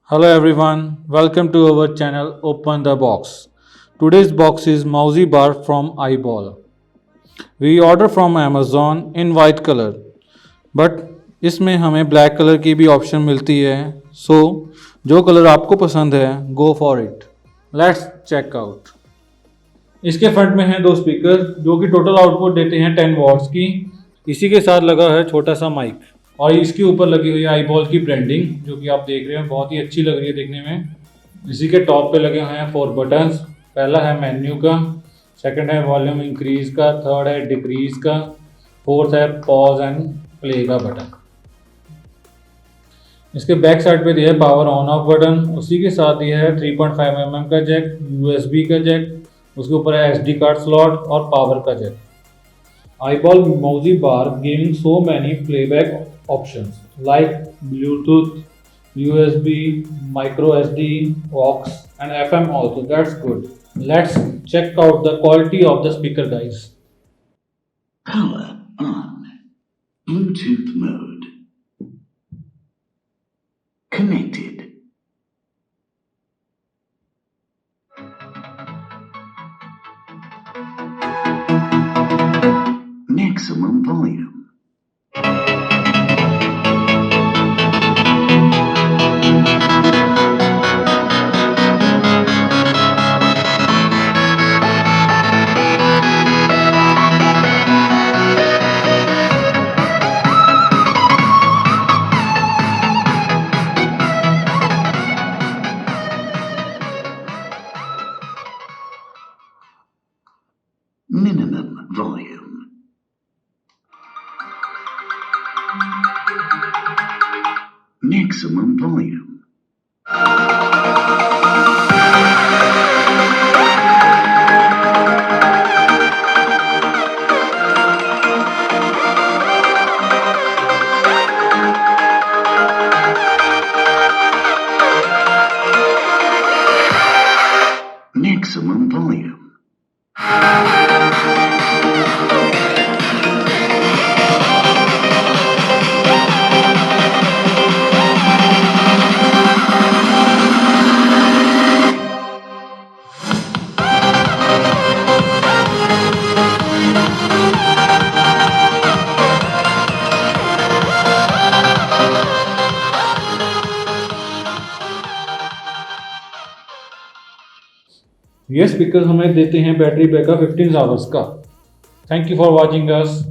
Hello everyone, welcome to our channel Open the Box. Today's box is Musi Bar from iBall. We order from Amazon in white color, but इसमें हमें black colour की भी option मिलती है. सो जो colour आपको पसंद है go for it. Let's check out. इसके फ्रंट में हैं दो स्पीकर जो कि टोटल आउटपुट देते हैं 10 वॉट्स की. इसी के साथ लगा है छोटा सा माइक और इसके ऊपर लगी हुई है आईबॉल की ब्रांडिंग जो कि आप देख रहे हैं बहुत ही अच्छी लग रही है देखने में. इसी के टॉप पे लगे हुए हैं 4 बटन्स. पहला है मेन्यू का, सेकंड है वॉल्यूम इंक्रीज का, थर्ड है डिक्रीज का, फोर्थ है पॉज एंड प्ले का बटन. इसके बैक साइड पे दिया है पावर ऑन ऑफ बटन. उसी के साथ दिया है 3.5 mm का जैक, यूएसबी का जैक, उसके ऊपर है एसडी कार्ड स्लॉट और पावर का Jack. iBall Musi Bar giving so many playback options like Bluetooth, USB, micro SD, aux and FM also. That's good. Let's check out the quality of the speaker, guys. Power on. Bluetooth mode. Connected. Maximum volume. Minimum volume. Maximum volume. Maximum volume. ये speaker हमें देते हैं battery backup 15 hours का. Thank you for watching us.